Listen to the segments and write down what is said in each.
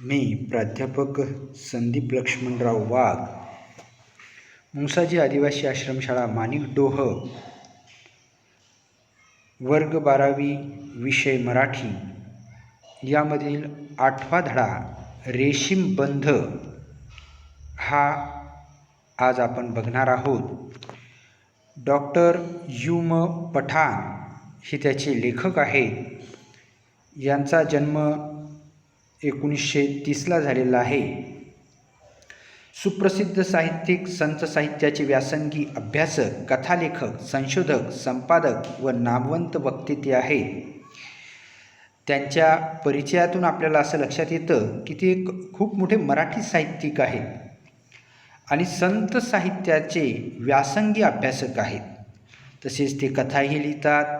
मी प्राध्यापक संदीप लक्ष्मणराव वाघ, मुंसाजी आदिवासी आश्रमशाळा माणिकडोह, वर्ग 12वी, विषय मराठी यामधील 8वा धडा रेशीम बंध हा आज आपण बघणार आहोत. डॉक्टर यू म पठाण हे त्याचे लेखक आहेत. यांचा जन्म 1930ला झालेला आहे. सुप्रसिद्ध साहित्यिक, संत साहित्याचे व्यासंगी, अभ्यासक, कथालेखक, संशोधक, संपादक व नामवंत वक्ते ते आहेत. त्यांच्या परिचयातून आपल्याला असं लक्षात येतं की ते खूप मोठे मराठी साहित्यिक आहेत आणि संत साहित्याचे व्यासंगी अभ्यासक आहेत. तसेच ते कथाही लिहितात,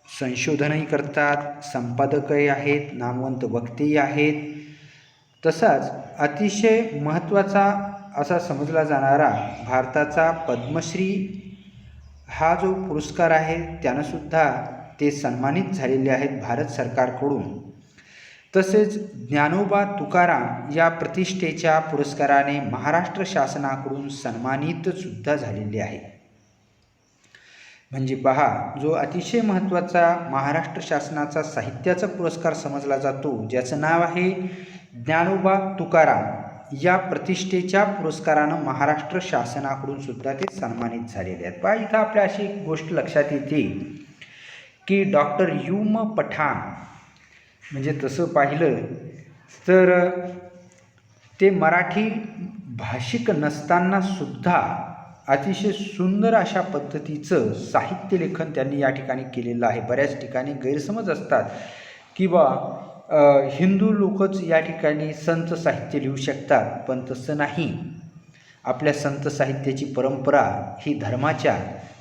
संशोधनही करतात, संपादकही आहेत, नामवंत वक्तेही आहेत. तसाच अतिशय महत्त्वाचा असा समजला जाणारा भारताचा पद्मश्री हा जो पुरस्कार आहे त्यानंसुद्धा ते सन्मानित झालेले आहेत भारत सरकारकडून. तसेच ज्ञानोबा तुकाराम या प्रतिष्ठेच्या पुरस्काराने महाराष्ट्र शासनाकडून सन्मानितसुद्धा झालेले आहे. म्हणजे पहा, जो अतिशय महत्त्वाचा महाराष्ट्र शासनाचा साहित्याचा पुरस्कार समजला जातो, ज्याचं नाव आहे ज्ञानोबा तुकाराम, या प्रतिष्ठेच्या पुरस्कारानं महाराष्ट्र शासनाकडून सुद्धा ते सन्मानित झालेले आहेत. पहा, इथं आपल्या अशी एक गोष्ट लक्षात येते की डॉक्टर यू म पठाण म्हणजे तसं पाहिलं तर ते मराठी भाषिक नसताना सुद्धा अतिशय सुंदर अशा पद्धतीचं साहित्य लेखन त्यांनी या ठिकाणी केलेलं आहे. बऱ्याच ठिकाणी गैरसमज असतात की हिंदू लोकच या ठिकाणी संत साहित्य लिहू शकतात, पण तसं नाही. आपल्या संत साहित्याची परंपरा ही धर्माच्या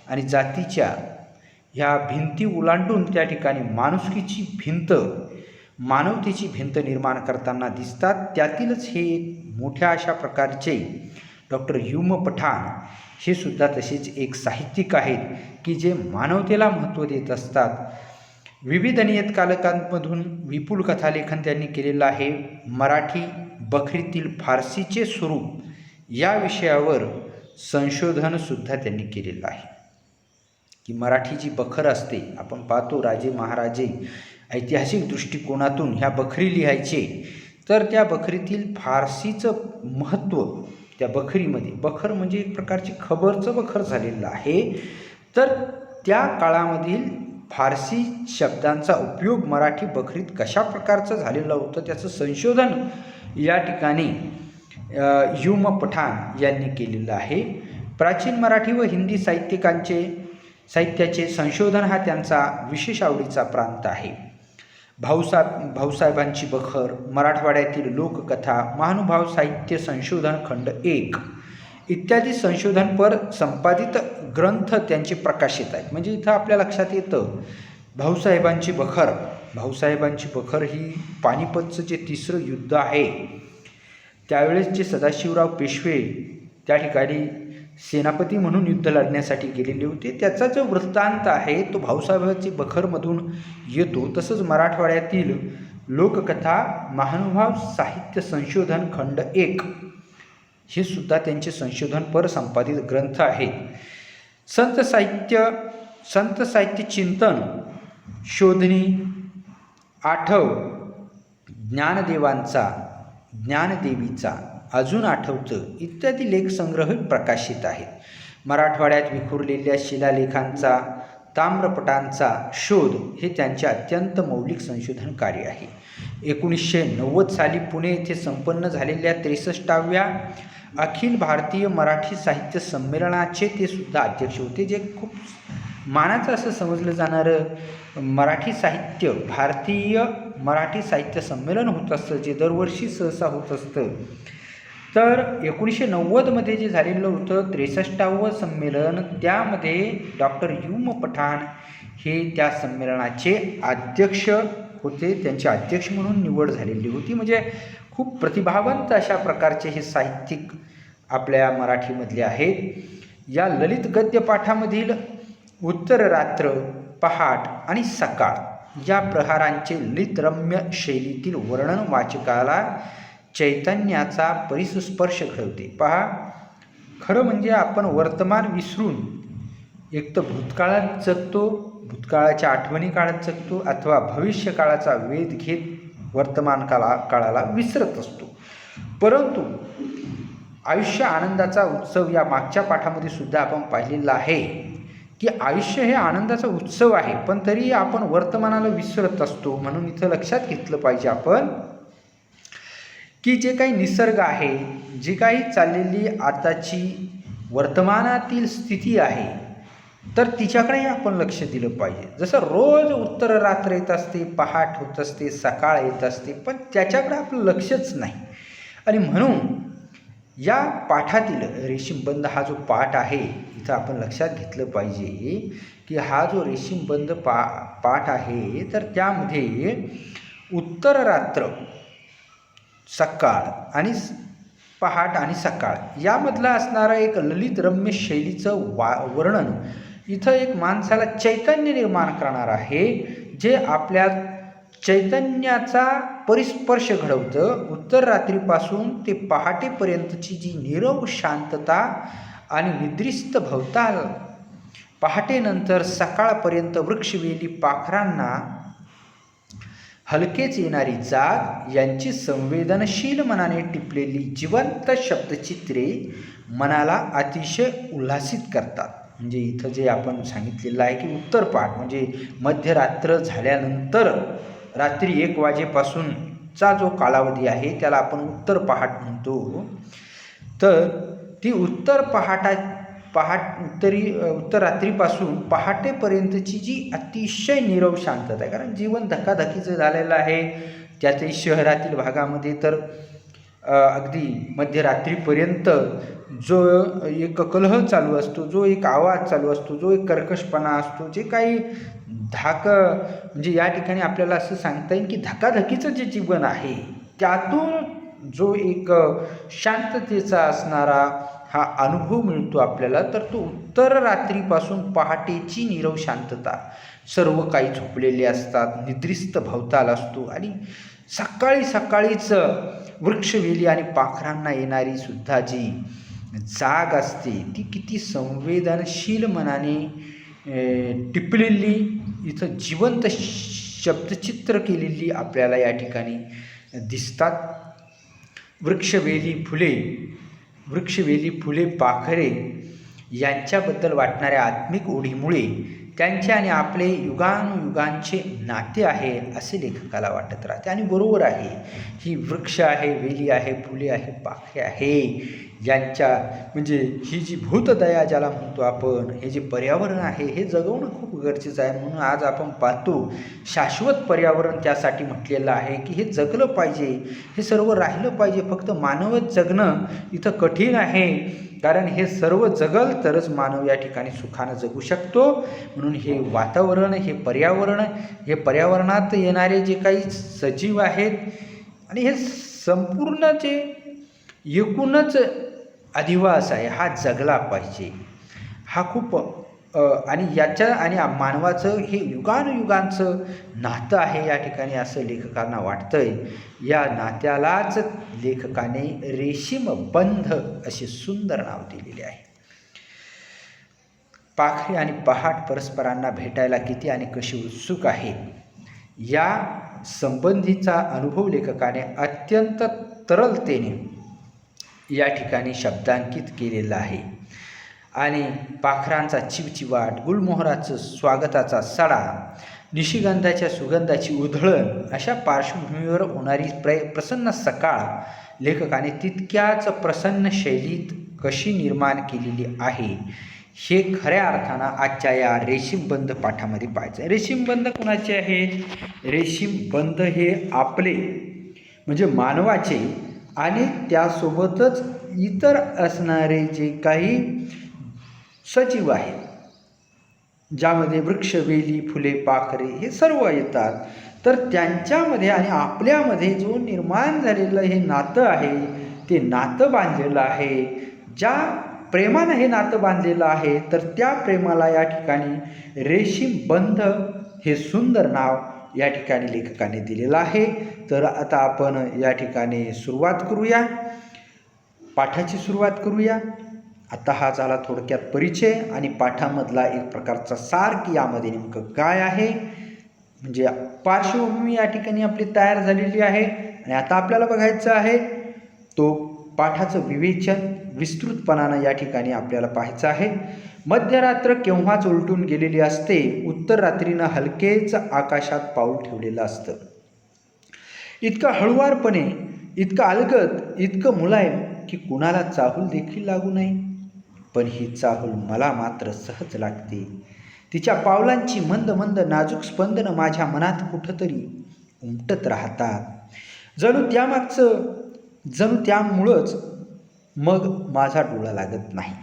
आणि जातीच्या ह्या भिंती ओलांडून त्या ठिकाणी माणुसकीची भिंत, मानवतेची भिंत निर्माण करताना दिसतात. त्यातीलच हे एक मोठ्या अशा प्रकारचे डॉक्टर यू म पठाण हे सुद्धा तसेच एक साहित्यिक आहेत की जे मानवतेला महत्त्व देत असतात. विविध नियतकालिकांमधून विपुल कथालेखन त्यांनी केलेलं आहे. मराठी बखरीतील फारसीचे स्वरूप या विषयावर संशोधनसुद्धा त्यांनी केलेलं आहे की मराठी जी बखर असते, आपण पाहतो राजे महाराजे ऐतिहासिक दृष्टिकोनातून ह्या बखरी लिहायचे, तर त्या बखरीतील फारसीचं महत्त्व त्या बखरीमध्ये, बखर म्हणजे एक प्रकारची खबरचं बखर झालेलं आहे, तर त्या काळामधील फारसी शब्दांचा उपयोग मराठी बखरीत कशा प्रकारचं झालेलं होतं त्याचं संशोधन या ठिकाणी यू म पठाण यांनी केलेलं आहे. प्राचीन मराठी व हिंदी साहित्याचे संशोधन हा त्यांचा विशेष आवडीचा प्रांत आहे. भाऊसाहेबांची बखर, मराठवाड्यातील लोककथा, महानुभाव साहित्य संशोधन खंड 1 इत्यादी संशोधनपर संपादित ग्रंथ त्यांचे प्रकाशित आहेत. म्हणजे इथं आपल्या लक्षात येतं भाऊसाहेबांची बखर ही पानिपतचं जे 3रं युद्ध आहे त्यावेळेस जे सदाशिवराव पेशवे त्या ठिकाणी सेनापती म्हणून युद्ध लढण्यासाठी गेलेले होते, त्याचा जो वृत्तांत आहे तो भाऊसाहेबांची बखरमधून येतो. तसंच मराठवाड्यातील लोककथा, महानुभाव साहित्य संशोधन खंड 1 हे सुद्धा त्यांचे संशोधनपर संपादित ग्रंथ आहेत. संत साहित्य चिंतन, शोधणी, आठव, ज्ञानदेवीचा, अजून आठवतं इत्यादी लेखसंग्रह प्रकाशित आहेत. मराठवाड्यात विखुरलेल्या शिलालेखांचा, ताम्रपटांचा शोध हे त्यांचे अत्यंत मौलिक संशोधन कार्य आहे. 1990 साली पुणे येथे संपन्न झालेल्या 63व्या अखिल भारतीय मराठी साहित्य संमेलनाचे ते सुद्धा अध्यक्ष होते. जे खूप मानाचं असं समजलं जाणारं भारतीय मराठी साहित्य संमेलन होत असतं, जे दरवर्षी सहसा होत असतं. तर 1990मध्ये जे झालेलं होतं 63वं संमेलन, त्यामध्ये डॉक्टर यू म पठाण हे त्या संमेलनाचे अध्यक्ष होते. त्यांचे अध्यक्ष म्हणून निवड झालेली होती. म्हणजे खूप प्रतिभावंत अशा प्रकारचे हे साहित्यिक आपल्या मराठीमधले आहेत. या ललित गद्यपाठामधील उत्तर रात्र, पहाट आणि सकाळ या प्रहारांचे ललितरम्य शैलीतील वर्णन वाचकाला चैतन्याचा परिस्पर्श घडवते. पहा, खरं म्हणजे आपण वर्तमान विसरून एक तर भूतकाळात जगतो, भूतकाळाच्या आठवणी काळात जगतो, अथवा भविष्यकाळाचा वेध घेत वर्तमान काळाला विसरत असतो. परंतु आयुष्य आनंदाचा उत्सव या मागच्या पाठामध्ये सुद्धा आपण पाहिलेलं आहे की आयुष्य हे आनंदाचा उत्सव आहे, पण तरी आपण वर्तमानाला विसरत असतो. म्हणून इथं लक्षात घेतलं पाहिजे आपण की जे काही निसर्ग आहे, जी काही चाललेली आताची वर्तमानातील स्थिती आहे, तर तिच्याकडेही आपण लक्ष दिलं पाहिजे. जसं रोज उत्तर रात्र येत असते, पहाट होत असते, सकाळ येत असते, पण त्याच्याकडे आपलं लक्षच नाही. आणि म्हणून या पाठातील रेशीमबंध हा जो पाठ आहे, इथं आपण लक्षात घेतलं पाहिजे की हा जो रेशीमबंध पाठ आहे, तर त्यामध्ये उत्तर रात्र, सकाळ आणि पहाट आणि सकाळ यामधला असणारा एक ललित रम्य शैलीचं वर्णन इथं एक माणसाला चैतन्य निर्माण करणार आहे, जे आपल्या चैतन्याचा परिस्पर्श घडवतं. उत्तर रात्रीपासून ते पहाटेपर्यंतची जी नीरव शांतता आणि निद्रिस्त भवताल, पहाटेनंतर सकाळपर्यंत वृक्षवेली पाखरांना हलकेच येणारी जाग यांची संवेदनशील मनाने टिपलेली जिवंत शब्दचित्रे मनाला अतिशय उल्हासित करतात. म्हणजे इथं जे आपण सांगितलेलं आहे की उत्तर पहाट म्हणजे मध्यरात्र झाल्यानंतर रात्री 1 वाजेपासूनचा जो कालावधी आहे त्याला आपण उत्तर पहाट म्हणतो. तर ती उत्तर उत्तर रात्रीपासून पहाटेपर्यंतची जी अतिशय नीरव शांतता आहे, कारण जीवन धकाधकीचं झालेलं आहे. त्यातही शहरातील भागामध्ये तर अगदी मध्यरात्रीपर्यंत जो एक कलह चालू असतो, जो एक आवाज चालू असतो, जो एक कर्कशपणा असतो, जे काही म्हणजे या ठिकाणी आपल्याला असं सांगता येईल की धकाधकीचं जे जीवन आहे त्यातून जो एक शांततेचा असणारा हा अनुभव मिळतो आपल्याला, तर तो उत्तर रात्रीपासून पहाटेची नीरव शांतता, सर्व काही झोपलेले असतात, निद्रिस्त भवताल असतो आणि सकाळीच वृक्षवेली आणि पाखरांना येणारी सुद्धा जी जाग असते ती किती संवेदनशील मनाने टिपलेली, इथं जिवंत शब्दचित्र केलेली आपल्याला या ठिकाणी दिसतात. वृक्षवेली फुले पाखरे यांच्याबद्दल वाटणाऱ्या आत्मिक ओढीमुळे त्यांचे आणि आपले युगानुयुगांचे नाते आहे असे लेखकाला वाटत राहते. आणि बरोबर आहे, ही वृक्ष आहे, वेली आहे, फुले आहे, पाखरे आहे, यांच्या म्हणजे ही जी भूतदया ज्याला म्हणतो आपण, हे जे पर्यावरण आहे हे जगवणं खूप गरजेचं आहे. म्हणून आज आपण पाहतो शाश्वत पर्यावरण त्यासाठी म्हटलेलं आहे की हे जगलं पाहिजे, हे सर्व राहिलं पाहिजे. फक्त मानवच जगणं इथं कठीण आहे, कारण हे सर्व जगल तरच मानव या ठिकाणी सुखानं जगू शकतो. म्हणून हे वातावरण, हे पर्यावरणात येणारे जे काही सजीव आहेत आणि हे संपूर्ण जे एकूणच अधिवास आहे हा जगला पाहिजे. हा खूप आणि याच्या आणि मानवाचं हे युगानुयुगांचं नातं आहे या ठिकाणी असं लेखकांना वाटतंय. या नात्यालाच लेखकाने रेशीमबंध असे सुंदर नाव दिलेले आहे. पाखरे आणि पहाट परस्परांना भेटायला किती आणि कशी उत्सुक आहेत या संबंधीचा अनुभव लेखकाने अत्यंत तरलतेने या ठिकाणी शब्दांकित केलेला आहे. आणि पाखरांचा चिवचिवाट, गुलमोहराचं स्वागताचा सडा, निशिगंधाच्या सुगंधाची उधळण अशा पार्श्वभूमीवर होणारी प्रसन्न सकाळ लेखकाने तितक्याच प्रसन्न शैलीत कशी निर्माण केलेली आहे हे खऱ्या अर्थानं आजच्या या रेशीमबंध पाठामध्ये पाहायचं. रेशीमबंध कुणाचे आहेत? रेशीमबंध हे आपले म्हणजे मानवाचे आणि त्यासोबतच इतर असणारे जे काही सजीव आहेत, ज्यामध्ये वृक्ष, वेली, फुले, पाखरे हे सर्व येतात, तर त्यांच्यामध्ये आणि आपल्यामध्ये जो निर्माण झालेलं हे नातं आहे, ते नातं बांधलेलं आहे. ज्या प्रेमानं हे नातं बांधलेलं आहे, तर त्या प्रेमाला या ठिकाणी रेशीमबंध हे सुंदर नाव या ठिकाणी लेखकाने दिलेला आहे. तर आता आपण या ठिकाणी सुरुवात करूया, पाठाची सुरुवात करूया. आता हा झाला थोडक्यात परिचय आणि पाठामधला एक प्रकारचा सार की यामध्ये नेमकं काय आहे, म्हणजे पार्श्वभूमी या ठिकाणी आपली तयार झालेली आहे. आणि आता आपल्याला बघायचं आहे तो पाठाचं विवेचन विस्तृतपणानं या ठिकाणी आपल्याला पाहायचं आहे. मध्यरात्र केव्हाच उलटून गेलेली असते, उत्तर रात्रीनं हलकेच आकाशात पाऊल ठेवलेलं असतं. इतकं हळुवारपणे, इतकं अलगद, इतकं मुलायम की कुणाला चाहूल देखील लागू नये. पण ही चाहूल मला मात्र सहज लागते. तिच्या पावलांची मंद मंद नाजूक स्पंदनं माझ्या मनात कुठंतरी उमटत राहतात. जणू त्यामुळंच मग माझा डोळा लागत नाही.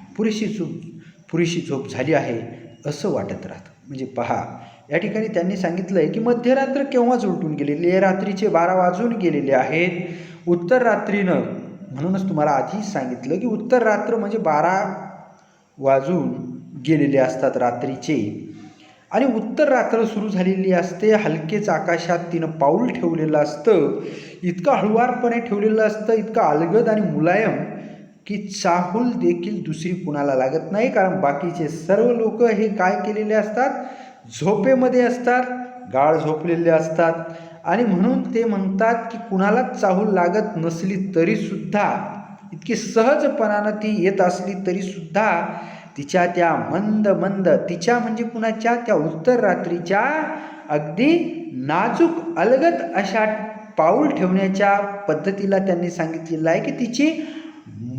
पुरेशी झोप झाली आहे असं वाटत राहतं. म्हणजे पहा, या ठिकाणी त्यांनी सांगितलं आहे की मध्यरात्र केव्हाच उलटून गेलेली आहे, रात्रीचे 12 वाजून गेलेले आहेत. उत्तर रात्रीनं, म्हणूनच तुम्हाला आधीच सांगितलं की उत्तर रात्र म्हणजे 12 वाजून गेलेले असतात रात्रीचे. आणि उत्तर रात्र सुरू झालेली असते. हलकेच आकाशात तिनं पाऊल ठेवलेलं असतं. इतकं हळुवारपणे ठेवलेलं असतं, इतकं अलगद आणि मुलायम की चाहूल देखील दुसरी कुणाला लागत नाही. कारण बाकीचे सर्व लोक हे काय केलेले असतात, झोपेमध्ये असतात, गाढ झोपलेले असतात. आणि म्हणून ते म्हणतात की कुणालाच चाहूल लागत नसली तरीसुद्धा, इतकी सहजपणानं ती येत असली तरीसुद्धा तिच्या त्या मंद मंद, तिच्या म्हणजे कुणाच्या, त्या उत्तर रात्रीच्या अगदी नाजूक अलगद अशा पाऊल ठेवण्याच्या पद्धतीला त्यांनी सांगितलेलं आहे की तिची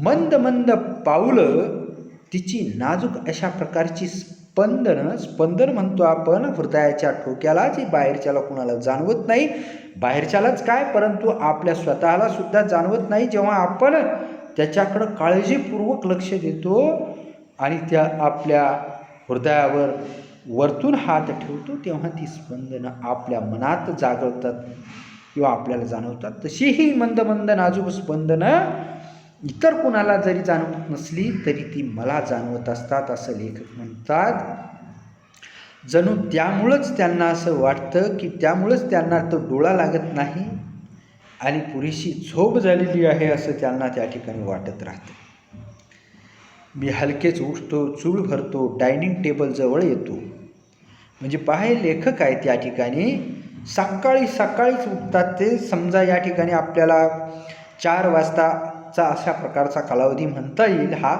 मंद मंद पाऊलं, तिची नाजूक अशा प्रकारची स्पंदन म्हणतो आपण हृदयाच्या ठोक्याला, जी बाहेरच्याला कुणाला जाणवत नाही. बाहेरच्यालाच काय, परंतु आपल्या स्वतःला सुद्धा जाणवत नाही. जेव्हा आपण त्याच्याकडं काळजीपूर्वक लक्ष देतो आणि त्या आपल्या हृदयावर वरतून हात ठेवतो, तेव्हा ती स्पंदनं आपल्या मनात जागवतात किंवा आपल्याला जाणवतात. तशी ही मंद मंद नाजूक स्पंदनं इतर कुणाला जरी जाणवत नसली तरी ती मला जाणवत असतात, असं लेखक म्हणतात. जणू त्यामुळंच त्यांना असं वाटतं की त्यामुळंच त्यांना तो डोळा लागत नाही आणि पुरेशी झोप झालेली आहे असं त्यांना त्या ठिकाणी वाटत राहतं. मी हलकेच उठतो, चूळ भरतो, डायनिंग टेबलजवळ येतो. म्हणजे पहा, लेखक आहेत या ठिकाणी सकाळीच उठतात ते. समजा या ठिकाणी आपल्याला 4 वाजताचा अशा प्रकारचा कालावधी म्हणता येईल हा.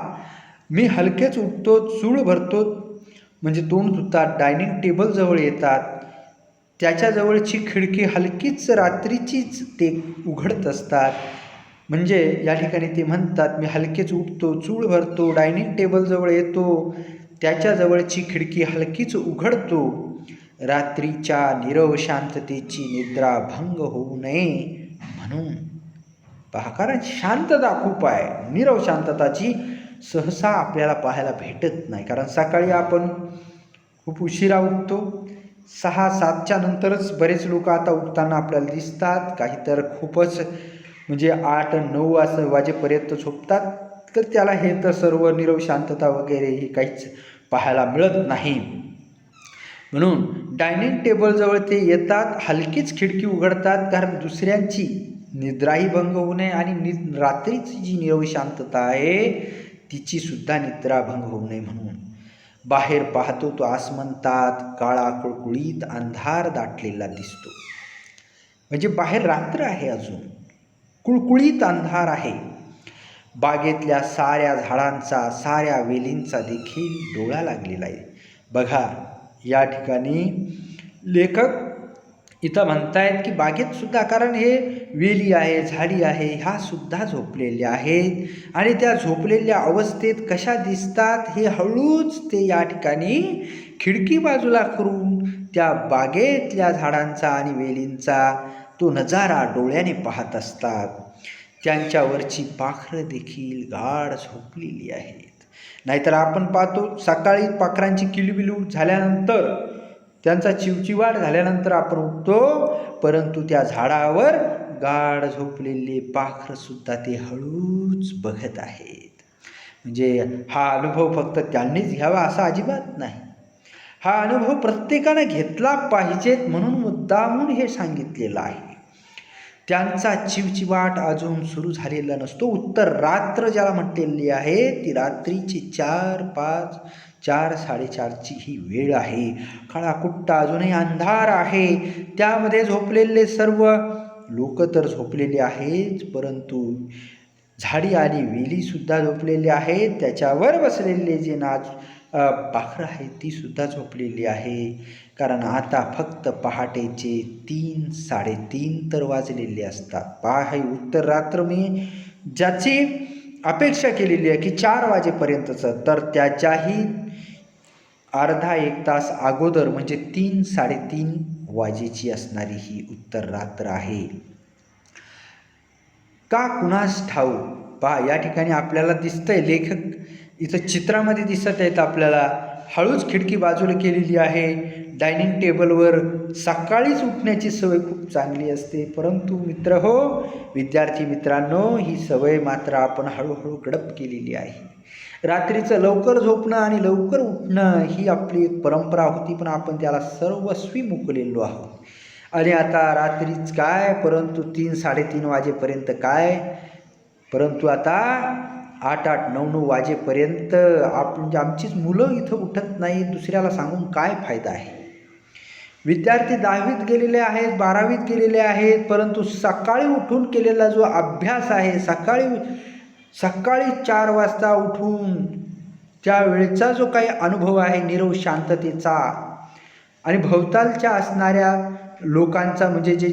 मी हलकेच उठतो, चूळ भरतो, म्हणजे तोंड धुतात, डायनिंग टेबलजवळ येतात. त्याच्याजवळची खिडकी हलकीच रात्रीचीच ते उघडत असतात. म्हणजे या ठिकाणी ते म्हणतात, मी हलकेच उठतो, चूळ भरतो, डायनिंग टेबलजवळ येतो, त्याच्याजवळची खिडकी हलकीच उघडतो. रात्रीच्या नीरव शांततेची निद्रा भंग होऊ नये म्हणून. पहा, कारण शांतता खूप आहे. नीरव शांतताची सहसा आपल्याला पाहायला भेटत नाही. कारण सकाळी आपण खूप उशिरा उठतो. 6-7च्या नंतरच बरेच लोक आता उठताना आपल्याला दिसतात. काही तर खूपच म्हणजे 8-9 असं वाजेपर्यंत झोपतात. तर त्याला हे तर सर्व नीरव शांतता वगैरे हे काहीच पाहायला मिळत नाही. म्हणून डायनिंग टेबलजवळ ते येतात, हलकीच खिडकी उघडतात, कारण दुसऱ्यांची निद्राही भंग होऊ नये आणि रात्रीची जी नीरव शांतता आहे तिची सुद्धा निद्रा भंग होऊ नये म्हणून. बाहेर पाहतो तो आसमंतात काळा कुळकुळीत अंधार दाटलेला दिसतो. म्हणजे बाहेर रात्र आहे, अजून कुळकुळीत अंधार आहे. बागेतल्या साऱ्या झाडांचा, साऱ्या वेलींचा देखील डोळा लागलेला आहे. बघा, या ठिकाणी लेखक इथं म्हणतायत की बागेत सुद्धा, कारण हे वेली आहे, झाडी आहे, ह्या सुद्धा झोपलेल्या आहेत. आणि त्या झोपलेल्या अवस्थेत कशा दिसतात हे हळूच ते या ठिकाणी खिडकी बाजूला करून त्या बागेतल्या झाडांचा आणि वेलींचा तो नजारा डोळ्याने पाहत असतात. त्यांच्यावरची पाखरं देखील गाढ झोपलेली आहेत. नाहीतर आपण पाहतो सकाळी पाखरांची किलबिलू झाल्यानंतर, त्यांचा चिवचिवाट झाल्यानंतर आपण उठतो, परंतु त्या झाडावर गाढ झोपलेले पाखरंसुद्धा ते हळूच बघत आहेत. म्हणजे हा अनुभव फक्त त्यांनीच घ्यावा असा अजिबात नाही. हा अनुभव प्रत्येकानं घेतला पाहिजेत म्हणून मुद्दामून हे सांगितलेलं आहे. त्यांचा चिवचिवाट अजून सुरू झालेला नसतो. उत्तर रात्र ज्याला म्हटलेली आहे ती रात्रीची 4-5 4-4:30ची ही वेळ आहे. काळाकुट्टा अजूनही अंधार आहे. त्यामध्ये झोपलेले सर्व लोक तर झोपलेले आहेत, परंतु झाडी आणि वेलीसुद्धा झोपलेली आहेत. त्याच्यावर बसलेले जे पाखरं आहेत ती सुद्धा झोपलेली आहे. कारण आता फक्त पहाटेचे 3-3:30 तर वाजलेले असतात. हे उत्तर रात्र मी ज्याची अपेक्षा केलेली आहे की 4 वाजेपर्यंतचं, तर त्याच्याही अर्धा 1 तास अगोदर म्हणजे 3-3:30 वाजेची असणारी ही उत्तर रात्र आहे. का कुणास ठाऊ. पहा या ठिकाणी आपल्याला दिसतंय, लेखक इथं चित्रामध्ये दिसत आहेत आपल्याला. हळूच खिडकी बाजूला केलेली आहे. डायनिंग टेबलवर सकाळीच उठण्याची सवय खूप चांगली असते, परंतु मित्र हो, विद्यार्थी मित्रांनो, ही सवय मात्र आपण हळूहळू गडप केलेली आहे. रात्रीचं लवकर झोपणं आणि लवकर उठणं ही आपली एक परंपरा होती, पण आपण त्याला सर्वस्वी मुकलेलो आहोत. आणि आता रात्रीच काय, परंतु 3-3:30 वाजेपर्यंत काय, परंतु आता 8-9 वाजेपर्यंत आमचीच मुलं इथं उठत नाही. दुसऱ्याला सांगून काय फायदा आहे. विद्यार्थी 10वीत गेलेले आहेत, 12वीत गेलेले आहेत, परंतु सकाळी उठून केलेला जो अभ्यास आहे, सकाळी 4 वाजता उठून त्यावेळेचा जो काही अनुभव आहे नीरव शांततेचा आणि भोवतालच्या असणाऱ्या लोकांचा, म्हणजे जे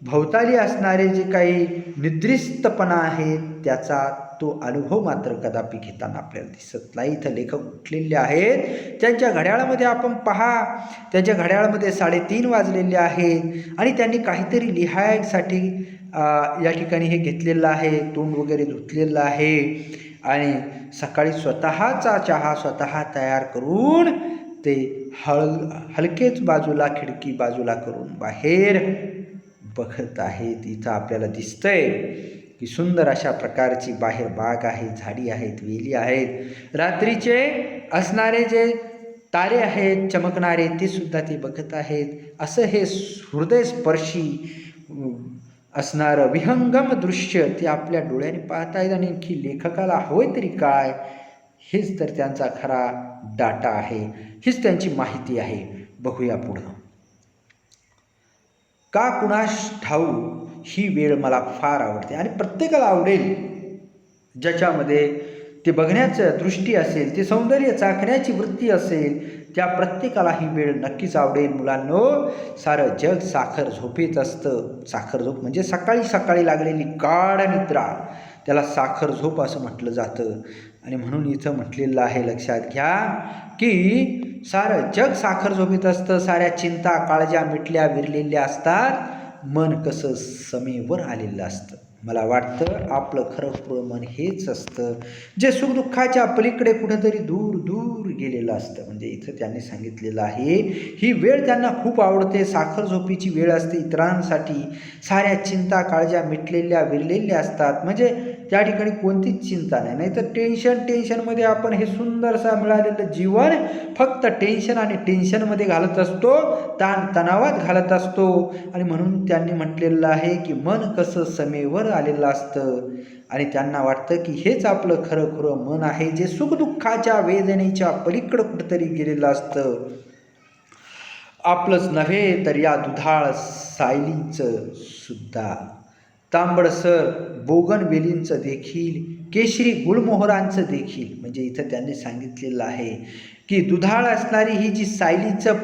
भोवताली असणारे जे काही निद्रिस्तपणा आहे त्याचा तो अनुभव मात्र कदापि घेताना आपल्याला दिसत नाही. इथं लेखक उठलेले आहेत. त्यांच्या घड्याळामध्ये आपण पहा, त्यांच्या घड्याळामध्ये 3:30 वाजलेले आहेत आणि त्यांनी काहीतरी लिहायसाठी या ठिकाणी हे घेतलेलं आहे. तोंड वगैरे धुतलेलं आहे आणि सकाळी स्वतःचा चहा स्वतः तयार करून ते हलकेच बाजूला, खिडकी बाजूला करून बाहेर बघत आहेत. इथं आपल्याला दिसतंय की सुंदर अशा प्रकारची बाहेर बाग आहे, झाडी आहेत, वेली आहेत. रात्रीचे असणारे जे तारे आहेत चमकणारे ते सुद्धा ते बघत आहेत. असं हे हृदयस्पर्शी असणारं विहंगम दृश्य ते आपल्या डोळ्याने पाहतायत. आणि की लेखकाला होय तरी काय, हेच तर त्यांचा खरा डाटा आहे, हीच त्यांची माहिती आहे. बघूया पुढं. का कुणास ठाऊ ही वेळ मला फार आवडते. आणि प्रत्येकाला आवडेल ज्याच्यामध्ये ते बघण्याचं दृष्टी असेल, ते सौंदर्य चाखण्याची वृत्ती असेल, त्या प्रत्येकाला ही वेळ नक्कीच आवडेल. मुलांनो, सारं जग साखर झोपेत असतं. साखर झोप म्हणजे सकाळी लागलेली गाढ निद्रा, त्याला साखर झोप असं म्हटलं जातं. आणि म्हणून इथं म्हटलेलं आहे, लक्षात घ्या की सारं जग साखर झोपेत असतं. साऱ्या चिंता काळज्या मिटल्या विरलेल्या असतात. मन कसं समेवर आलेलं असतं. मला वाटतं आपलं खरं मन हेच असतं, जे सुखदुःखाच्या पलीकडे कुठेतरी दूर दूर गेलेलं असतं. म्हणजे इथं त्यांनी सांगितलेलं आहे, ही वेळ त्यांना खूप आवडते. साखर झोपीची वेळ असते इतरांसाठी. साऱ्या चिंता काळज्या मिटलेल्या विरलेल्या असतात. म्हणजे त्या ठिकाणी कोणतीच चिंता नाही. नाहीतर टेन्शनमध्ये आपण हे सुंदरसं मिळालेलं जीवन फक्त टेन्शन आणि टेन्शनमध्ये घालत असतो, तणावात घालत असतो. आणि म्हणून त्यांनी म्हटलेलं आहे की मन कसं समेवर आलेलं असतं आणि त्यांना वाटतं की हेच आपलं खरं मन आहे, जे सुखदुःखाच्या वेदनेच्या पलीकडं कुठंतरी गेलेलं असतं. आपलंच नव्हे तर या दुधाळ सायलीचं सुद्धा, तांबडसर बोगनवेलींचं देखील, केशरी गुलमोहरांचं देखील. म्हणजे इथं त्यांनी सांगितलेलं आहे की दुधाळ असणारी ही जी सायलीचं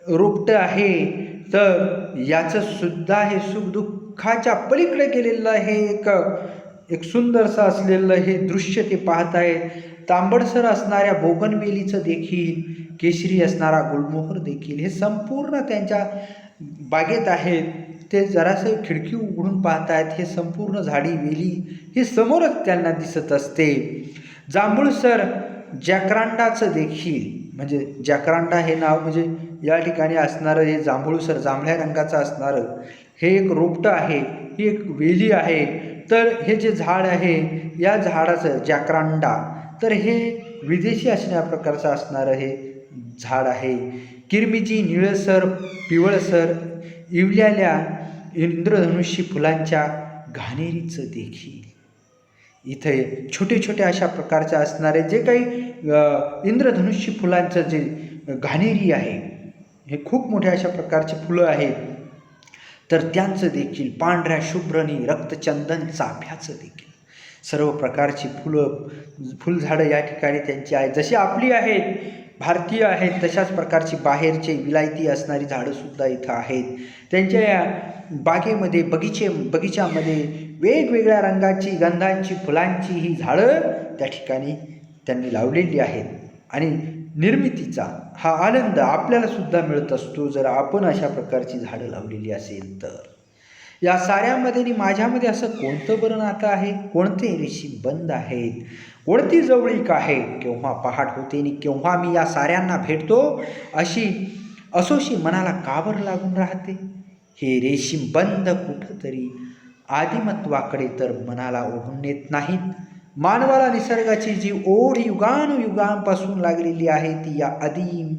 रोपटं आहे, तर याचं सुद्धा हे सुखदुःखाच्या पलीकडे गेलेलं आहे. एक सुंदरसं असलेलं हे दृश्य ते पाहत आहेत. तांबडसर असणाऱ्या बोगनवेलीचं देखील, केशरी असणारा गुलमोहर देखील, हे संपूर्ण त्यांच्या बागेत आहेत. ते जरासं खिडकी उघडून पाहत आहेत. हे संपूर्ण झाडी वेली हे समोरच त्यांना दिसत असते. जांभूळसर जॅकरांडाचं देखील, म्हणजे जॅकरांडा हे नाव म्हणजे या ठिकाणी असणारं हे जांभूळसर जांभळ्या रंगाचं असणारं हे एक रोपटं आहे, ही एक वेली आहे. तर हे जे झाड आहे, या झाडाचं जॅकरांडा, तर हे विदेशी असण्या प्रकारचं असणारं हे झाड आहे. किरमिजी निळसर पिवळसर इवल्याल्या इंद्रधनुष्य फुलांच्या घाणेरीचं देखील इथे छोटे छोटे अशा प्रकारचे असणारे जे काही इंद्रधनुष्य फुलांचं जे घाणेरी आहे, हे खूप मोठ्या अशा प्रकारचे फुलं आहेत. तर त्यांचं देखील पांढऱ्या शुभ्रनी रक्तचंदन चाफ्याचं देखील सर्व प्रकारची फुलझाडं या ठिकाणी त्यांची आहेत. जशी आपली आहेत भारतीय आहेत तशाच प्रकारची बाहेरचे विलायती असणारी झाडंसुद्धा इथं आहेत. त्यांच्या या बागेमध्ये बगीच्यामध्ये वेगवेगळ्या रंगाची गंधांची फुलांची ही झाडं त्या ठिकाणी त्यांनी लावलेली आहेत. आणि निर्मितीचा हा आनंद आपल्याला सुद्धा मिळत असतो जर आपण अशा प्रकारची झाडं लावलेली असेल तर. या साऱ्यामध्ये आणि माझ्यामध्ये असं कोणतं बरं नातं आहे, कोणते रेशीम बंध आहेत, कोणती जवळीक आहे, केव्हा पहाट होते आणि केव्हा मी या साऱ्यांना भेटतो असोशी मनाला का बरं लागून राहते. हे रेशीम बंध कुठंतरी आदिमत्वाकडे तर मनाला ओढून नेत नाहीत. मानवाला निसर्गाची जी ओढ युगानुयुगांपासून लागलेली आहे ती या आदिम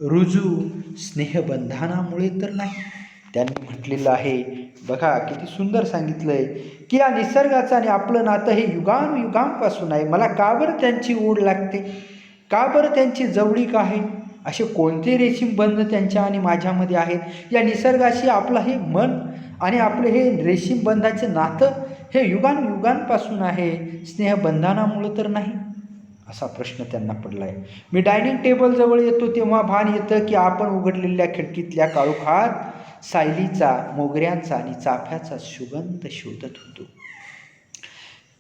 रुजू स्नेहबंधनामुळे तर नाही. त्यांनी म्हटलेलं आहे बघा किती सुंदर सांगितलंय की या निसर्गाचं आणि आपलं नातं हे युगानुयुगांपासून आहे. मला का बरं त्यांची ओढ लागते, का बरं त्यांची जवळीक आहे, असे कोणते रेशीम बंध त्यांच्या आणि माझ्यामध्ये आहेत. या निसर्गाशी आपलं हे मन आणि आपलं हे रेशीम बंधाचे नातं हे युगानुयुगांपासून आहे, स्नेहबंधनामुळं तर नाही, असा प्रश्न त्यांना पडला आहे. मी डायनिंग टेबलजवळ येतो तेव्हा भान येतं की आपण उघडलेल्या खिडकीतल्या काळोखात सायलीचा, मोगऱ्यांचा आणि चाफ्याचा सुगंध शोधत होतो.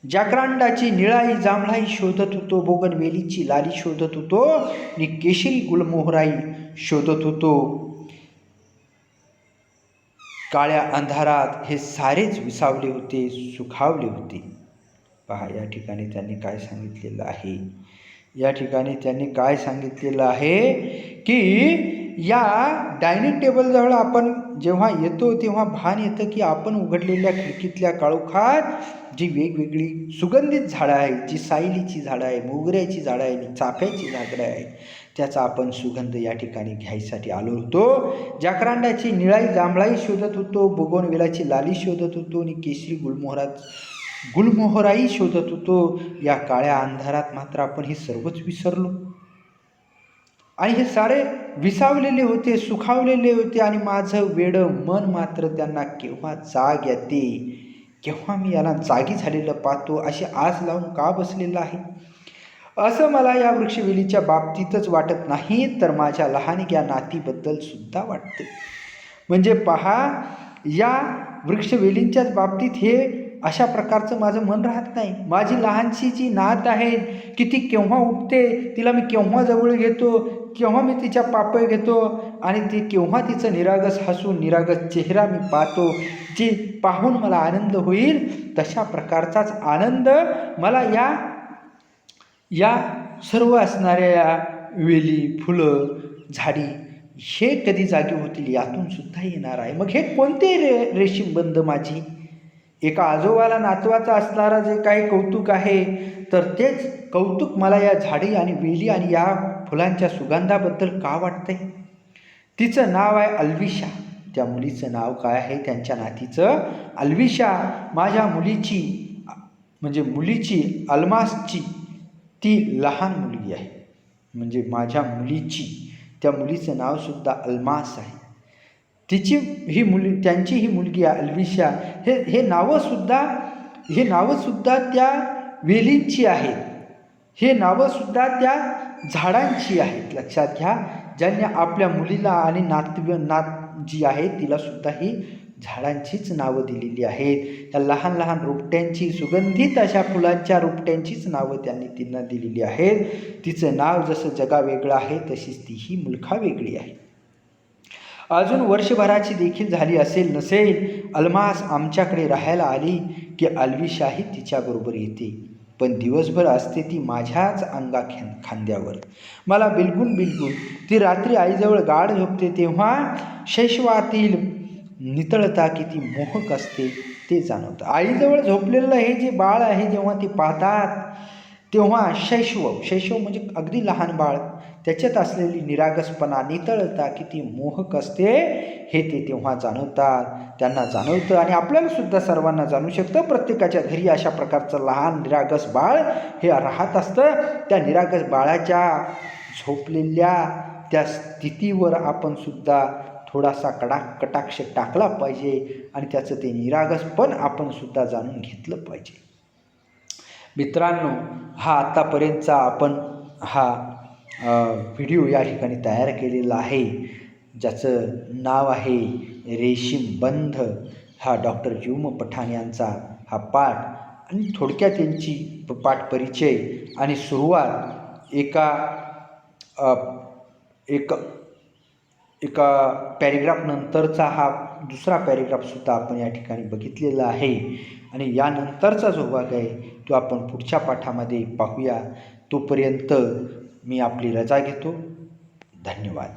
जाकरांडाची निळाई जांभळाई शोधत होतो, बोगनवेलीची लाली शोधत होतो आणि केशरी गुलमोहराई शोधत होतो. काळ्या अंधारात हे सारेच विसावले होते, सुखावले होते. पहा या ठिकाणी त्यांनी काय सांगितलेलं आहे, या ठिकाणी त्यांनी काय सांगितलेलं आहे की या डायनिंग टेबलजवळ आपण जेव्हा येतो तेव्हा भान येतं की आपण उघडलेल्या खिडकीतल्या काळोखात जी वेगवेगळी सुगंधित झाडं आहेत, जी सायलीची झाडं आहे, मोगऱ्याची झाडं आहे आणि चाफ्याची झाडं आहे, त्याचा आपण सुगंध या ठिकाणी घ्यायसाठी आलो होतो. जाकरांडाची निळाई जांभळाई शोधत होतो, बोगनवेलाची लाली शोधत होतो आणि केशरी गुलमोहराई शोधत होतो. या काळ्या अंधारात मात्र आपण हे सर्वच विसरलो आणि हे सारे विसावलेले होते, सुखावलेले होते आणि माझं वेडं मन मात्र त्यांना केव्हा जाग येते, केव्हा मी याला जागी झालेलं पाहतो अशी आस लावून का बसलेलं आहे. असं मला या वृक्षवेलीच्या बाबतीतच वाटत नाही तर माझ्या लहानग्या नातीबद्दल सुद्धा वाटते. म्हणजे पहा या वृक्षवेलींच्याच बाबतीत हे अशा प्रकारचं माझं मन राहत नाही. माझी लहानशी जी नात आहे की ती केव्हा उठते, तिला मी केव्हा जवळ घेतो, केव्हा मी तिच्या पापय घेतो आणि ती केव्हा तिचं निरागस हसून निरागस चेहरा मी पाहतो, जी पाहून मला आनंद होईल. तशा प्रकारचाच आनंद मला या सर्व असणाऱ्या या वेली, फुलं, झाडी हे कधी जागी होतील यातून सुद्धा येणार आहे. मग हे कोणते रेशीमबंध माझी एका आजोबाला नातवाचा असणारा जे काही कौतुक आहे तर तेच कौतुक मला या झाडी आणि वेली आणि या फुलांच्या सुगंधाबद्दल का वाटतंय. तिचं नाव आहे अल्विशा. त्या मुलीचं नाव काय आहे, त्यांच्या नातीचं अल्विशा. माझ्या मुलीची म्हणजे मुलीची अल्मासची ती लहान मुलगी आहे. म्हणजे माझ्या मुलीची त्या मुलीचं नावसुद्धा अल्मास आहे. त्यांची ही मुलगी आहे अल्विशा. हे नावंसुद्धा त्या वेलींची आहेत, हे नावंसुद्धा त्या झाडांची आहेत. लक्षात घ्या, ज्यांनी आपल्या मुलीला आणि नात जी आहे तिलासुद्धा ही झाडांचीच नावं दिलेली आहेत. त्या लहान लहान रोपट्यांची, सुगंधित अशा फुलांच्या रोपट्यांचीच नावं त्यांना दिलेली आहेत. तिचं नाव जसं जगा वेगळं आहे तशीच तीही मुलखा वेगळी आहे. अजून वर्षभराची देखील झाली नसेल अल्मास आमच्याकडे राहायला आली की अल्विशाही तिच्याबरोबर येते. पण दिवसभर असते ती माझ्याच खांद्यावर. मला बिलगुल ती रात्री आईजवळ गाढ झोपते तेव्हा शैशवातील नितळता किती मोहक असते ते जाणवतं. आईजवळ झोपलेलं हे जे बाळ आहे जेव्हा ती पाहतात तेव्हा शैशव म्हणजे अगदी लहान बाळ त्याच्यात असलेली निरागसपणा नितळता किती मोहक असते हे ते तेव्हा जाणवतात, त्यांना जाणवतं आणि आपल्यालासुद्धा सर्वांना जाणू शकतं. प्रत्येकाच्या घरी अशा प्रकारचं लहान निरागस बाळ हे राहत असतं. त्या निरागस बाळाच्या झोपलेल्या त्या स्थितीवर आपण सुद्धा थोडासा कटाक्ष टाकला पाहिजे आणि त्याचं ते निरागसपण आपण सुद्धा जाणून घेतलं पाहिजे. मित्रांनो, हा आत्तापर्यंतचा आपण हा व्हिडिओ या ठिकाणी तयार केलेला आहे, ज्याचं नाव आहे रेशीम बंध. हा डॉक्टर व्योम पठाण यांचा हा पाठ आणि थोडक्यात यांची पाठ परिचय आणि सुरुवात एका पॅरेग्राफ नंतरचा हा दुसरा पॅरेग्राफसुद्धा आपण या ठिकाणी बघितलेला आहे आणि यानंतरचा जो भाग आहे तो आपण पुढच्या पाठामध्ये पाहूया. तोपर्यंत मी आपली रजा घेतो. धन्यवाद.